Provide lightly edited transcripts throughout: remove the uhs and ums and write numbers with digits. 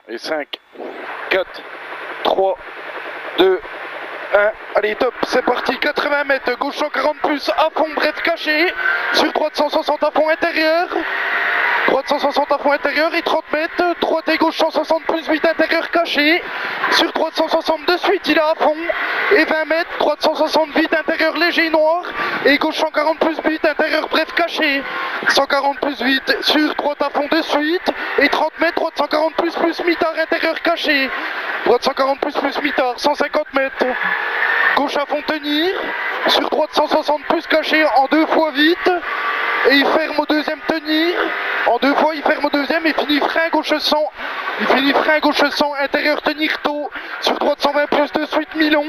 Et 5, 4, 3, 2, 1. Allez, top, c'est parti. 80 mètres, gauche 140 plus, à fond, bref, caché. Sur droite 160 à fond intérieur. Droite 160 à fond intérieur et 30 mètres. Droite et gauche 160 plus 8 intérieur caché. Sur droite 160 de suite, il est à fond. Et 20 mètres, droite 160 vite intérieur léger noir. Et gauche 140 plus 8 intérieur bref caché. 140 plus 8 sur droite à fond de suite. Et 30 mètres, droite 140 plus mitard intérieur caché. Droite 140 plus mitard, 150 mètres. Gauche à fond tenir. Sur droite 160 plus caché en 2 fois vite. Et il ferme au deuxième tenir. En 2 fois il ferme au deuxième et finit frein gauche 100. Il finit frein gauche 100, intérieur tenir tôt. Sur droite 120 plus de suite mi-long.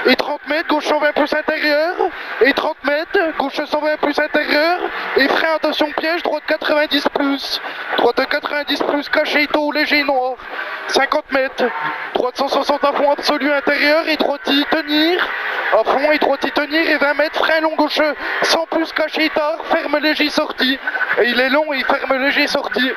Et 30 mètres, gauche 120 plus intérieur. Et 30 mètres, gauche 120 plus intérieur. Et frein, attention piège, droite 90 plus. Droite 90 plus, caché tôt, léger noir. 50 mètres, droite 160 à fond absolu intérieur. Et droite y tenir. À fond et droite y tenir. Et 20 mètres, frein long gauche 100 plus, caché tard. Ferme léger sorti. Et il est long et il ferme léger sorti.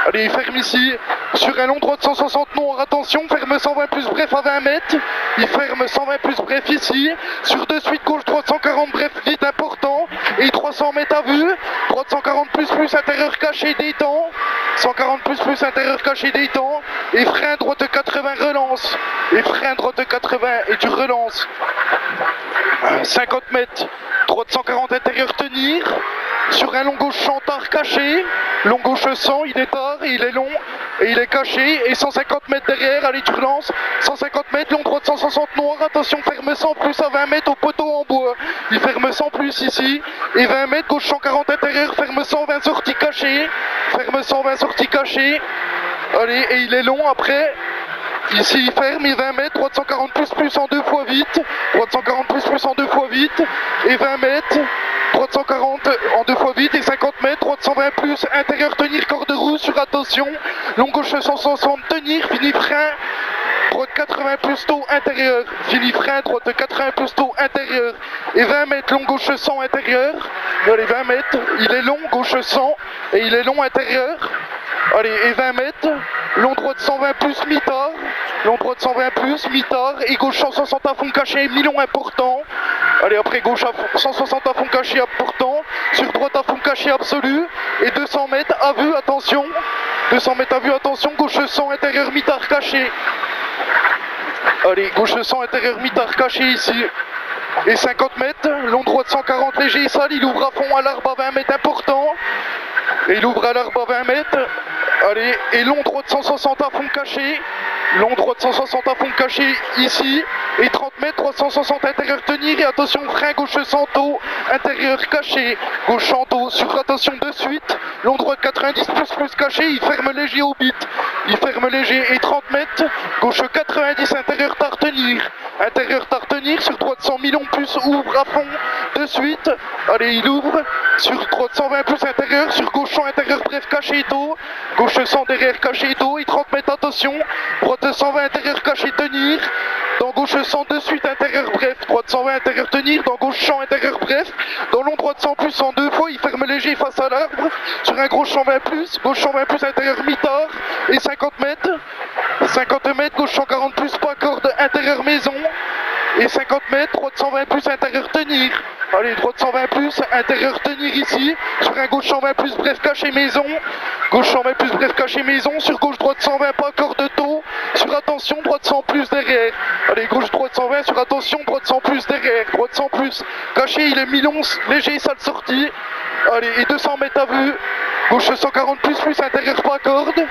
Allez, il ferme ici, sur un long droite 160 noir, attention, ferme 120 plus bref à 20 mètres, il ferme 120 plus bref ici, sur de suite gauche droite 140 bref vite important, et 300 mètres à vue, droite 140 plus intérieur caché des temps, 140 plus intérieur caché des temps, et frein droite 80 relance, et frein droite 80 et tu relances, 50 mètres, droite 140 intérieur tenir, sur un long gauche 100 tard caché, long gauche 100, il est tard, il est long et il est caché, et 150 mètres derrière, allez tu relances, 150 mètres, long droite 160 noir, attention ferme 100 plus à 20 mètres au poteau en bois, il ferme 100 plus ici, et 20 mètres, gauche 140 intérieur, ferme 120 sorties cachées, ferme 120 sorties cachées, allez, et il est long après. Ici il ferme et 20 mètres, droite 140 plus en 2 fois vite, droite 140 plus en 2 fois vite, et 20 mètres, droite 140 en 2 fois vite, et 50 mètres, droite 120 plus, intérieur tenir corde roue sur attention, long gauche 160 tenir, fini frein, droite 80 plus tôt intérieur, fini frein, droite 80 plus tôt intérieur, et 20 mètres, long gauche 100 intérieur, allez 20 mètres, il est long, gauche 100, et il est long intérieur, allez, et 20 mètres, long droite 120 plus mitard, long droite 120 plus mitard, et gauche 160 à fond caché, mi-long important, allez après gauche à fond, 160 à fond caché important, sur droite à fond caché absolu, et 200 mètres à vue, attention, 200 mètres à vue, attention, gauche 100 intérieur mitard caché, allez gauche 100 intérieur mitard caché ici, et 50 mètres, long droite 140 léger et sale, il ouvre à fond à l'arbre à 20 mètres important, et il ouvre à l'arbre à 20 mètres, allez, et long droite 160 à fond caché, long droite 160 à fond caché ici, et 30 mètres, 360 intérieur tenir, et attention frein gauche 100 tôt, intérieur caché, gauche 100 tôt, sur attention de suite, long droite 90 plus caché, il ferme léger au bit, il ferme léger, et 30 mètres, gauche 90 intérieur tard tenir, sur droite 100 millions plus, ouvre à fond de suite, allez il ouvre, sur droite 120 plus intérieur, sur gauche 100 intérieur bref caché tôt, gauche 100 derrière caché tôt, et 30 mètres attention, droite 120 intérieur caché tenir, dans gauche 100 de suite intérieur bref, droite 120 intérieur tenir, dans gauche 100 intérieur bref, dans long droite 100 plus en 2 fois, il ferme léger face à l'arbre, sur un gauche 120 plus, gauche 120 plus intérieur mitard, et 50 mètres, gauche 140 plus pas corde intérieur maison, et 50 mètres, droite 120 plus intérieur tenir, allez droite 120 plus, intérieur tenir ici, sur un gauche 120 plus bref caché maison, gauche 120 plus bref caché maison, sur gauche droite 120 pas corde tôt, sur attention droite 100 plus derrière, allez gauche droite 120 sur attention, droite 100 plus derrière, droite 100 plus, caché il est mi-long, léger sale sortie, allez et 200 mètres à vue, gauche 140 plus intérieur pas corde,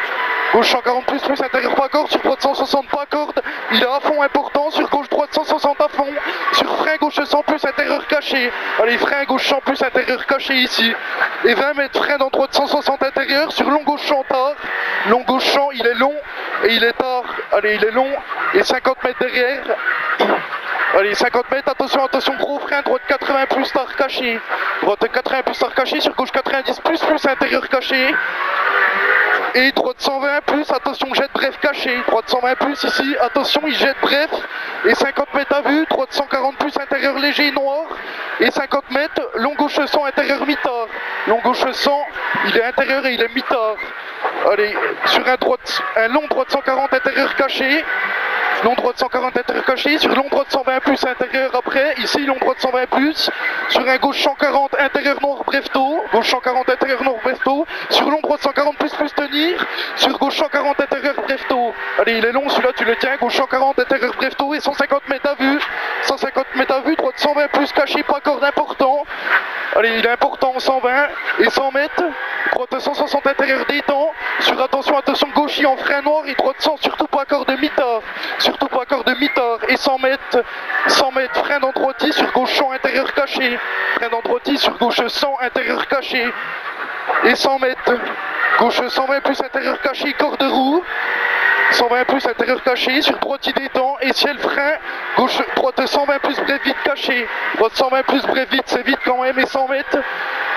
gauche 140 plus intérieur pas corde, sur droite 160 pas corde, il est à fond important, sur gauche droite 160 à fond, sur frein gauche 100 plus intérieur caché, allez frein gauche 100 plus intérieur caché ici, et 20 mètres frein dans droite 160 intérieur, sur long gauche 100 tard, long gauche 100 il est long, et il est tard, allez il est long, et 50 mètres derrière, allez 50 mètres, attention gros frein, droite 80 plus tard caché, droite 80 plus tard caché, sur gauche 90 plus intérieur caché, Et droite 120 plus, attention, jette bref caché. Droite 120 plus ici, attention, il jette bref. Et 50 mètres à vue, droite 140 plus, intérieur léger noir. Et 50 mètres, long gauche 100, intérieur mitard. Long gauche 100, il est intérieur et il est mitard. Allez, sur un long droite 140, intérieur caché. Long droite 140 intérieur caché, sur long droite 120 plus intérieur après, ici long droite 120 plus, sur un gauche 140 intérieur nord bref tôt, gauche 140 intérieur nord bref tôt, sur long droite 140 plus tenir, sur gauche 140 intérieur bref tôt. Allez, il est long celui-là, tu le tiens, gauche 140 intérieur bref tôt et 150 mètres à vue, 150 mètres à vue, droite 120 plus caché, pas corde important. Allez, il est important 120 et 100 mètres, droite 160 intérieur détend, sur attention gauchis en frein noir et droite 100, surtout pas corde de mitard, surtout pas corde de mitard et 100 mètres, frein d'endroiti sur gauche 100 intérieur caché, frein d'endroiti sur gauche 100 intérieur caché et 100 mètres, gauche 120 plus intérieur caché, corde roue, 120 plus intérieur caché, sur droite il détend et ciel frein, gauche droite 120 plus bref vite caché, droite 120 plus bref vite, c'est vite quand même et 100 mètres,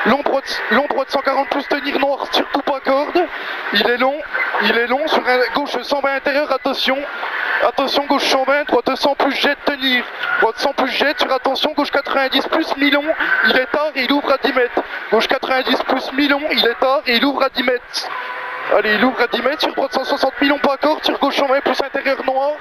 long droite 140 plus tenir noir, surtout pas corde, il est long sur un gauche 120 intérieur, attention gauche 120, droite 100 plus jet tenir, droite 100 plus jet sur attention, gauche 90 plus mi-long, il est tard et il ouvre à 10 mètres, gauche 90 plus mi-long, il est tard et il ouvre à 10 mètres. Allez, il ouvre à 10 mètres, sur droite 160 millions pas corde, sur gauche 120 plus intérieur noir.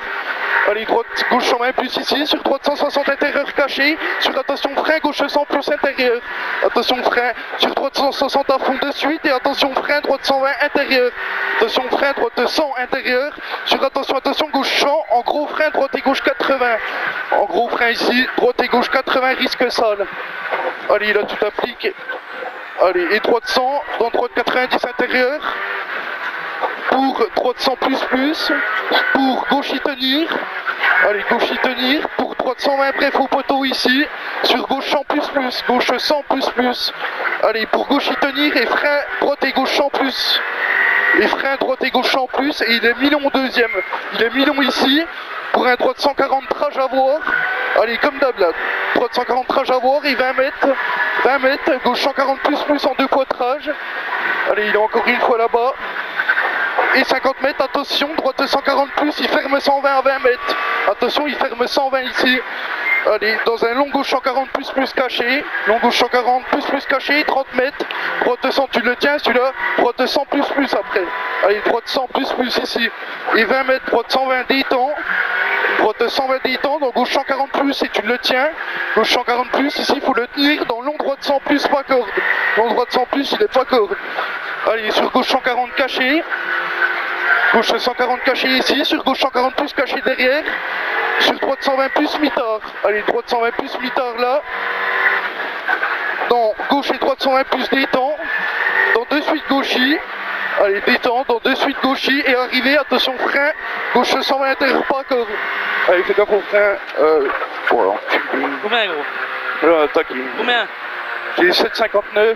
Allez, gauche 120 plus ici, sur droite 160 intérieur caché, sur attention frein, gauche 100 plus intérieur. Attention frein, sur droite 160 à fond de suite et attention frein, droite 120 intérieur. Attention frein, droite 100 intérieur, sur attention gauche 100, en gros frein, droite et gauche 80. En gros frein ici, droite et gauche 80, risque sale. Allez, il a tout appliqué. Allez, et droite 100, dans droite 90 intérieur. Pour droite 100 plus, pour gauche y tenir, allez gauche y tenir, pour droite 120 bref au poteau ici, sur gauche 100 plus, gauche 100 plus, allez pour gauche y tenir et frein droite et gauche 100 plus, et frein droite et gauche 100 plus, et il est mi-long deuxième, il est mi-long ici, pour un droite 140 trage à voir, allez comme d'hab là, droite 140 trage à voir et 20 mètres, gauche 140 plus en deux poitrages, allez il est encore une fois là-bas, et 50 mètres, attention, droite 140 plus, il ferme 120 à 20 mètres. Attention, il ferme 120 ici. Allez, dans un long gauche 140 plus caché. Long gauche 140 plus caché, 30 mètres. Droite 100, tu le tiens celui-là. Droite 100 plus après. Allez, droite 100 plus ici. Et 20 mètres, droite 120 détend. Droite 120 détend, dans gauche 140 plus et tu le tiens. Gauche 140 plus, ici il faut le tenir. Dans long droite 100 plus, pas corde. Long droite 100 plus, il est pas corde. Allez, sur gauche 140 caché. Gauche 140 caché ici, sur gauche 140 plus caché derrière, sur droite 120 plus mitard. Allez, droite 120 plus mitard là. Dans gauche et droite 120 plus détend. Dans deux suites gauchis. Allez, détend, dans deux suites gauchis et arrivé, attention frein. Gauche 120 intérieur pas corde. Allez, fais gaffe au frein. Voilà. Combien gros? Là, tac. Combien? J'ai 7,59.